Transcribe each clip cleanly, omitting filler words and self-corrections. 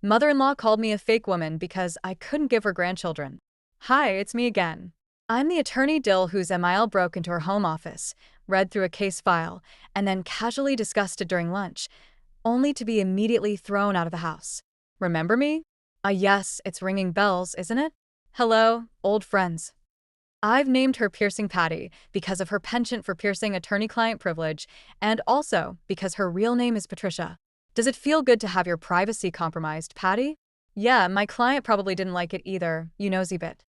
Mother-in-law called me a fake woman because I couldn't give her grandchildren. Hi, it's me again. I'm the attorney Dill whose Emile broke into her home office, read through a case file, and then casually discussed it during lunch, only to be immediately thrown out of the house. Remember me? Yes, it's ringing bells, isn't it? Hello, old friends. I've named her Piercing Patty because of her penchant for piercing attorney-client privilege, and also because her real name is Patricia. Does it feel good to have your privacy compromised, Patty? Yeah, my client probably didn't like it either, you nosy bit.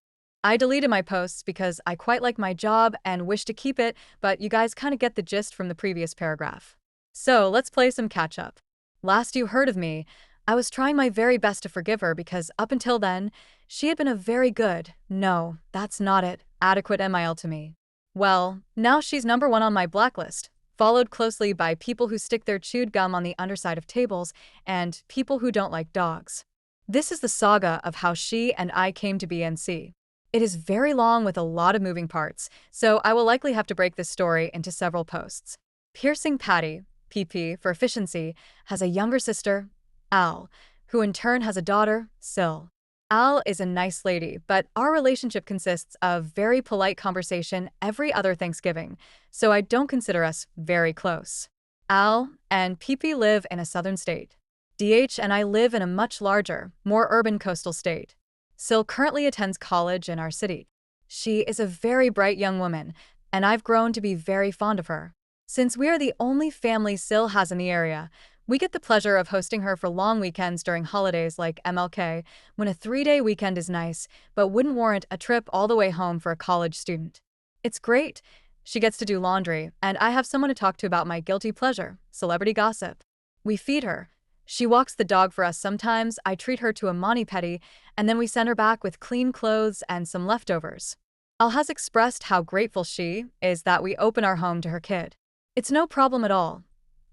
I deleted my posts because I quite like my job and wish to keep it, but you guys kind of get the gist from the previous paragraph. So let's play some catch-up. Last you heard of me, I was trying my very best to forgive her because up until then, she had been a very good, no, that's not it, adequate MIL to me. Well, now she's number one on my blacklist, followed closely by people who stick their chewed gum on the underside of tables and people who don't like dogs. This is the saga of how she and I came to be NC. It is very long with a lot of moving parts, so I will likely have to break this story into several posts. Piercing Patty, PP for efficiency, has a younger sister, Al, who in turn has a daughter, Sil. Al is a nice lady, but our relationship consists of very polite conversation every other Thanksgiving, so I don't consider us very close. Al and PP live in a southern state. DH and I live in a much larger, more urban coastal state. Sil currently attends college in our city. She is a very bright young woman, and I've grown to be very fond of her. Since we are the only family Sil has in the area, we get the pleasure of hosting her for long weekends during holidays like MLK, when a 3-day weekend is nice, but wouldn't warrant a trip all the way home for a college student. It's great. She gets to do laundry, and I have someone to talk to about my guilty pleasure, celebrity gossip. We feed her. She walks the dog for us sometimes, I treat her to a mani-pedi, and then we send her back with clean clothes and some leftovers. Al has expressed how grateful she is that we open our home to her kid. It's no problem at all,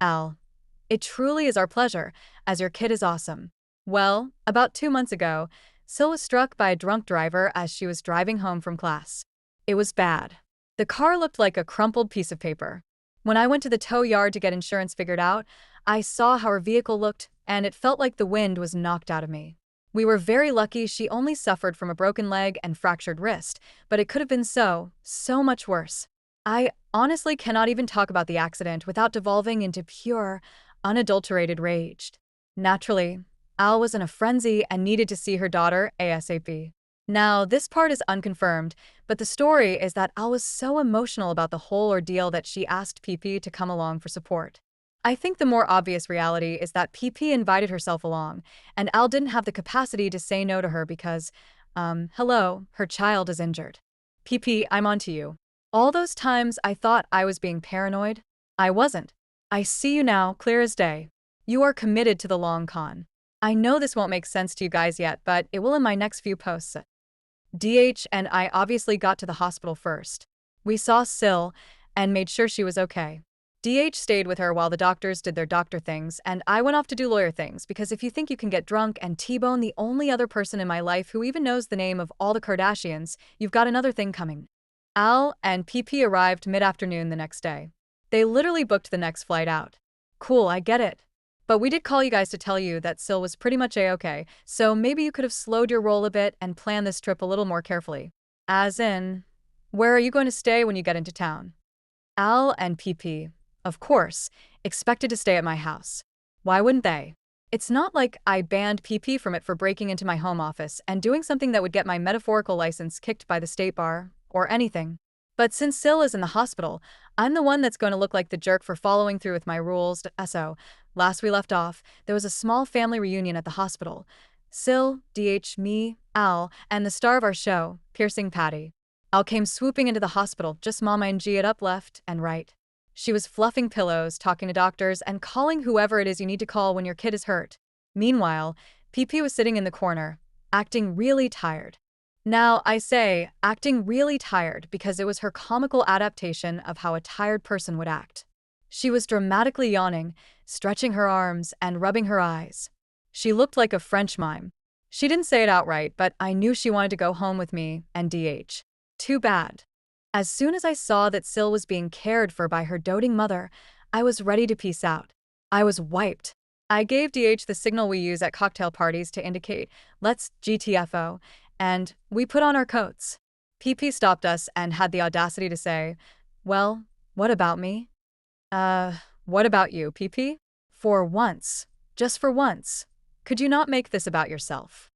Al. It truly is our pleasure, as your kid is awesome. Well, about 2 months ago, Sil was struck by a drunk driver as she was driving home from class. It was bad. The car looked like a crumpled piece of paper. When I went to the tow yard to get insurance figured out, I saw how her vehicle looked, and it felt like the wind was knocked out of me. We were very lucky she only suffered from a broken leg and fractured wrist, but it could have been so much worse. I honestly cannot even talk about the accident without devolving into pure, unadulterated rage. Naturally, Al was in a frenzy and needed to see her daughter ASAP. Now, this part is unconfirmed, but the story is that Al was so emotional about the whole ordeal that she asked PP to come along for support. I think the more obvious reality is that PP invited herself along, and Al didn't have the capacity to say no to her because, hello, her child is injured. PP, I'm on to you. All those times I thought I was being paranoid, I wasn't. I see you now, clear as day. You are committed to the long con. I know this won't make sense to you guys yet, but it will in my next few posts. DH and I obviously got to the hospital first. We saw Sil and made sure she was okay. DH stayed with her while the doctors did their doctor things, and I went off to do lawyer things because if you think you can get drunk and T-bone the only other person in my life who even knows the name of all the Kardashians, you've got another thing coming. Al and PP arrived mid-afternoon the next day. They literally booked the next flight out. Cool, I get it. But we did call you guys to tell you that Sil was pretty much A-okay, so maybe you could have slowed your roll a bit and planned this trip a little more carefully. As in, where are you going to stay when you get into town? Al and PP, of course, expected to stay at my house. Why wouldn't they? It's not like I banned PP from it for breaking into my home office and doing something that would get my metaphorical license kicked by the state bar, or anything. But since Sil is in the hospital, I'm the one that's going to look like the jerk for following through with my rules. So, last we left off, there was a small family reunion at the hospital. Sil, DH, me, Al, and the star of our show, Piercing Patty. Al came swooping into the hospital, just Mama and G it up left and right. She was fluffing pillows, talking to doctors, and calling whoever it is you need to call when your kid is hurt. Meanwhile, PP was sitting in the corner, acting really tired. Now, I say, acting really tired because it was her comical adaptation of how a tired person would act. She was dramatically yawning, stretching her arms, and rubbing her eyes. She looked like a French mime. She didn't say it outright, but I knew she wanted to go home with me and DH. Too bad. As soon as I saw that Sil was being cared for by her doting mother, I was ready to peace out. I was wiped. I gave DH the signal we use at cocktail parties to indicate, let's GTFO, and we put on our coats. PP stopped us and had the audacity to say, well, what about me? Uh, what about you, PP? For once, just for once, could you not make this about yourself?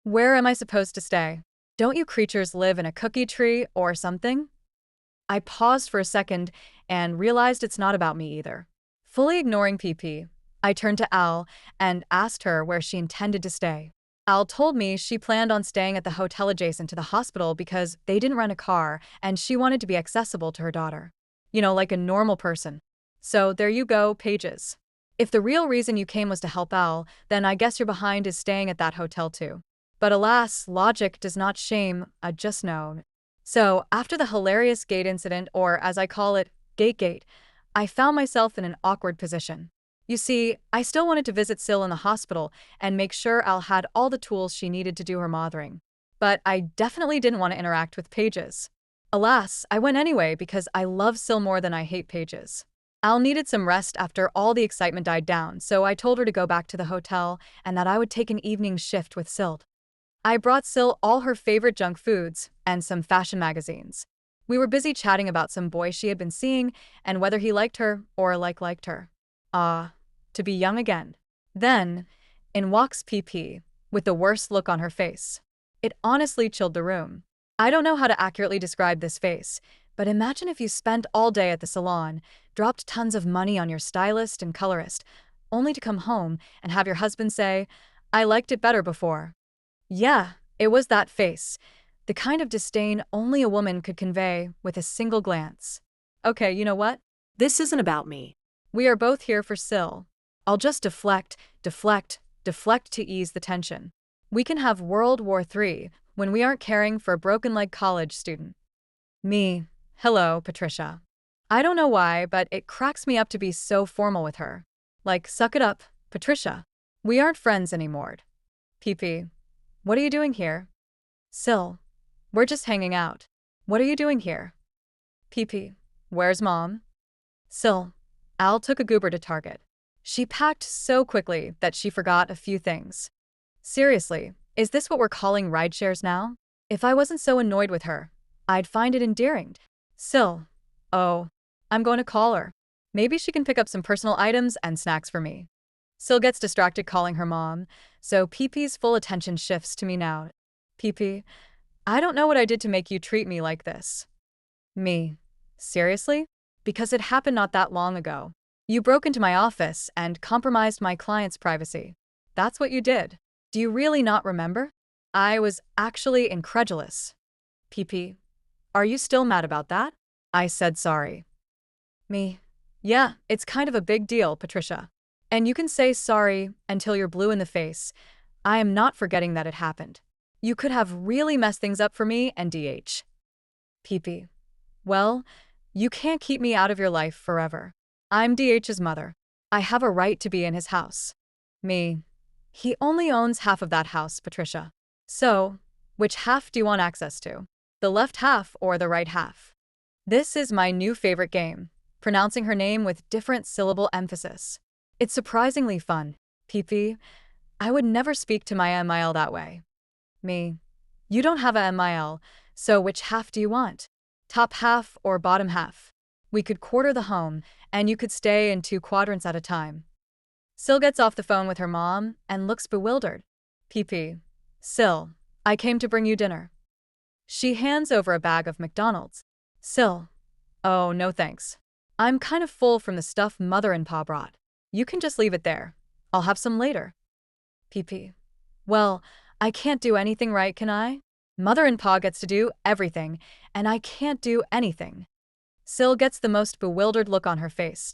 Where am I supposed to stay? Don't you creatures live in a cookie tree or something? I paused for a second and realized it's not about me either. Fully ignoring PP, I turned to Al and asked her where she intended to stay. Al told me she planned on staying at the hotel adjacent to the hospital because they didn't rent a car and she wanted to be accessible to her daughter. You know, like a normal person. So there you go, Pages. If the real reason you came was to help Al, then I guess your behind is staying at that hotel too. But alas, logic does not shame, I just know. So, after the hilarious gate incident, or as I call it, Gate, I found myself in an awkward position. You see, I still wanted to visit Sil in the hospital and make sure Al had all the tools she needed to do her mothering. But I definitely didn't want to interact with Pages. Alas, I went anyway because I love Sil more than I hate Pages. Al needed some rest after all the excitement died down, so I told her to go back to the hotel and that I would take an evening shift with Sil. I brought Sil all her favorite junk foods and some fashion magazines. We were busy chatting about some boy she had been seeing and whether he liked her or liked her. To be young again. Then, in walks PP, with the worst look on her face. It honestly chilled the room. I don't know how to accurately describe this face, but imagine if you spent all day at the salon, dropped tons of money on your stylist and colorist, only to come home and have your husband say, I liked it better before. Yeah, it was that face. The kind of disdain only a woman could convey with a single glance. Okay, you know what? This isn't about me. We are both here for Sil. I'll just deflect to ease the tension. We can have World War III when we aren't caring for a broken-leg college student. Me. Hello, Patricia. I don't know why, but it cracks me up to be so formal with her. Like, suck it up, Patricia. We aren't friends anymore. PP. What are you doing here? Sil. We're just hanging out. What are you doing here? PP. Where's Mom? Sil. Al took a goober to Target. She packed so quickly that she forgot a few things. Seriously, is this what we're calling rideshares now? If I wasn't so annoyed with her, I'd find it endearing. Sil. Oh, I'm going to call her. Maybe she can pick up some personal items and snacks for me. Sil gets distracted calling her mom, so PP's full attention shifts to me now. PP, I don't know what I did to make you treat me like this. Me. Seriously? Because it happened not that long ago. You broke into my office and compromised my client's privacy. That's what you did. Do you really not remember? I was actually incredulous. PP, are you still mad about that? I said sorry. Me. Yeah, it's kind of a big deal, Patricia. And you can say sorry until you're blue in the face. I am not forgetting that it happened. You could have really messed things up for me and DH. PP. Well, you can't keep me out of your life forever. I'm DH's mother. I have a right to be in his house. Me. He only owns half of that house, Patricia. So, which half do you want access to? The left half or the right half? This is my new favorite game, pronouncing her name with different syllable emphasis. It's surprisingly fun. PP, I would never speak to my MIL that way. Me. You don't have a MIL, so which half do you want? Top half or bottom half? We could quarter the home, and you could stay in 2 quadrants at a time. Sil gets off the phone with her mom and looks bewildered. PP. Sil, I came to bring you dinner. She hands over a bag of McDonald's. Sil. Oh, no thanks. I'm kind of full from the stuff Mother and Pa brought. You can just leave it there. I'll have some later. PP. Well, I can't do anything right, can I? Mother and Pa gets to do everything, and I can't do anything. Sil gets the most bewildered look on her face.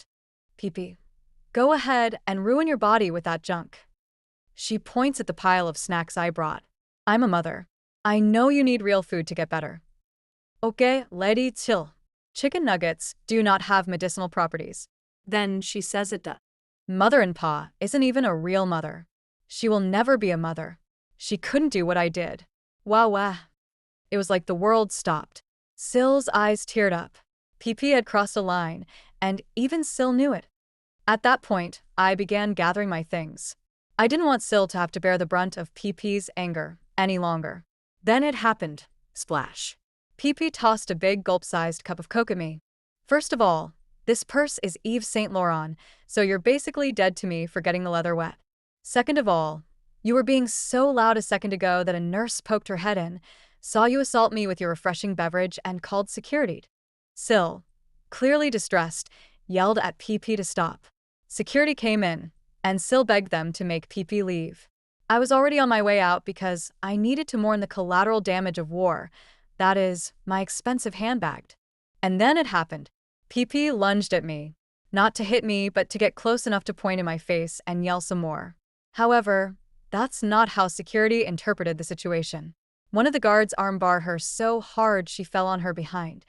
PP. Go ahead and ruin your body with that junk. She points at the pile of snacks I brought. I'm a mother. I know you need real food to get better. Okay, lady, chill. Chicken nuggets do not have medicinal properties. Then she says it does. Mother and Pa isn't even a real mother. She will never be a mother. She couldn't do what I did. Wow. It was like the world stopped. Sil's eyes teared up. PP had crossed a line, and even Sil knew it. At that point, I began gathering my things. I didn't want Sil to have to bear the brunt of PP's anger any longer. Then it happened. Splash. PP tossed a big gulp-sized cup of Coke at me. First of all, this purse is Yves Saint Laurent, so you're basically dead to me for getting the leather wet. Second of all, you were being so loud a second ago that a nurse poked her head in, saw you assault me with your refreshing beverage, and called security. Sil, clearly distressed, yelled at PP to stop. Security came in, and Sil begged them to make PP leave. I was already on my way out because I needed to mourn the collateral damage of war, that is, my expensive handbag. And then it happened. PP lunged at me. Not to hit me, but to get close enough to point in my face and yell some more. However, that's not how security interpreted the situation. One of the guards armbarred her so hard she fell on her behind.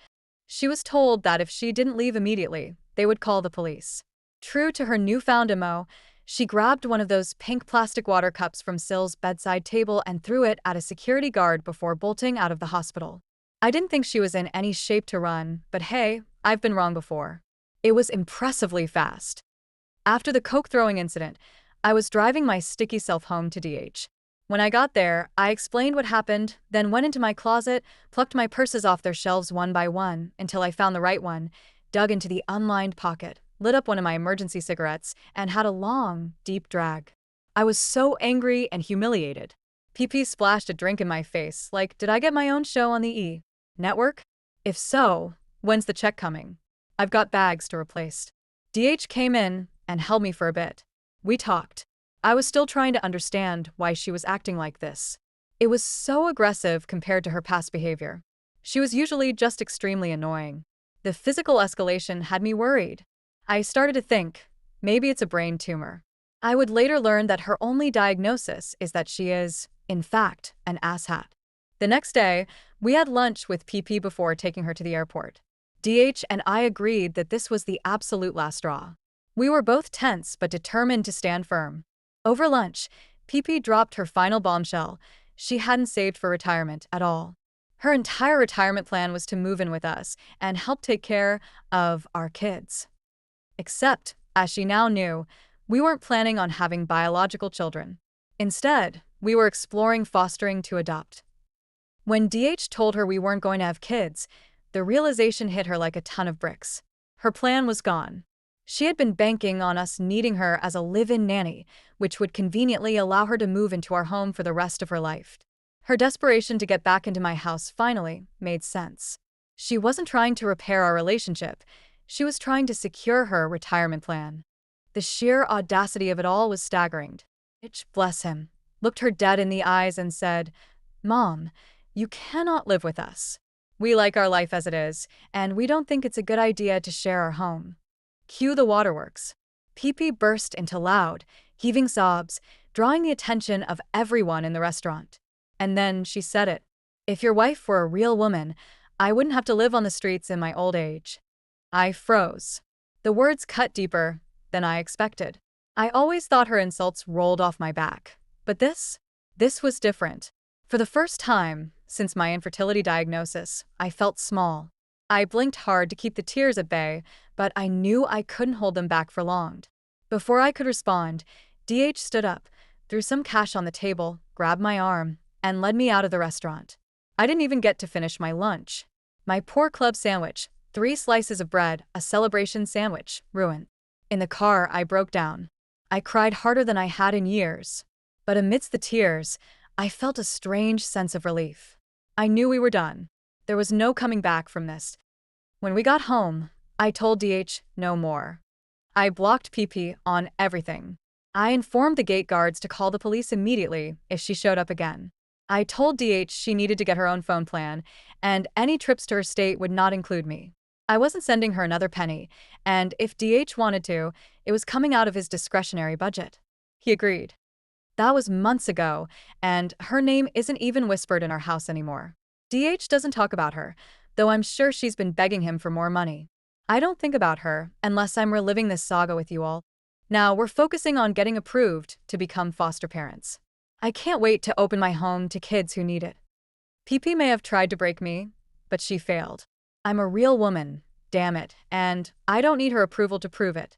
She was told that if she didn't leave immediately, they would call the police. True to her newfound MO, she grabbed one of those pink plastic water cups from Sil's bedside table and threw it at a security guard before bolting out of the hospital. I didn't think she was in any shape to run, but hey, I've been wrong before. It was impressively fast. After the coke-throwing incident, I was driving my sticky self home to DH. When I got there, I explained what happened, then went into my closet, plucked my purses off their shelves one by one until I found the right one, dug into the unlined pocket, lit up one of my emergency cigarettes, and had a long, deep drag. I was so angry and humiliated. PP splashed a drink in my face, like, did I get my own show on the E network? If so, when's the check coming? I've got bags to replace. DH came in and held me for a bit. We talked. I was still trying to understand why she was acting like this. It was so aggressive compared to her past behavior. She was usually just extremely annoying. The physical escalation had me worried. I started to think, maybe it's a brain tumor. I would later learn that her only diagnosis is that she is, in fact, an asshat. The next day, we had lunch with PP before taking her to the airport. DH and I agreed that this was the absolute last straw. We were both tense but determined to stand firm. Over lunch, PP dropped her final bombshell. She hadn't saved for retirement at all. Her entire retirement plan was to move in with us and help take care of our kids. Except, as she now knew, we weren't planning on having biological children. Instead, we were exploring fostering to adopt. When DH told her we weren't going to have kids, the realization hit her like a ton of bricks. Her plan was gone. She had been banking on us needing her as a live-in nanny, which would conveniently allow her to move into our home for the rest of her life. Her desperation to get back into my house finally made sense. She wasn't trying to repair our relationship. She was trying to secure her retirement plan. The sheer audacity of it all was staggering. Bitch, bless him, looked her dead in the eyes and said, "Mom, you cannot live with us. We like our life as it is, and we don't think it's a good idea to share our home." Cue the waterworks. PP burst into loud, heaving sobs, drawing the attention of everyone in the restaurant. And then she said it. "If your wife were a real woman, I wouldn't have to live on the streets in my old age." I froze. The words cut deeper than I expected. I always thought her insults rolled off my back. But this was different. For the first time since my infertility diagnosis, I felt small. I blinked hard to keep the tears at bay, but I knew I couldn't hold them back for long. Before I could respond, DH stood up, threw some cash on the table, grabbed my arm, and led me out of the restaurant. I didn't even get to finish my lunch. My poor club sandwich, 3 slices of bread, a celebration sandwich, ruined. In the car, I broke down. I cried harder than I had in years. But amidst the tears, I felt a strange sense of relief. I knew we were done. There was no coming back from this. When we got home, I told DH no more. I blocked PP on everything. I informed the gate guards to call the police immediately if she showed up again. I told DH she needed to get her own phone plan, and any trips to her state would not include me. I wasn't sending her another penny, and if DH wanted to, it was coming out of his discretionary budget. He agreed. That was months ago, and her name isn't even whispered in our house anymore. DH doesn't talk about her, though I'm sure she's been begging him for more money. I don't think about her unless I'm reliving this saga with you all. Now we're focusing on getting approved to become foster parents. I can't wait to open my home to kids who need it. PP may have tried to break me, but she failed. I'm a real woman, damn it, and I don't need her approval to prove it.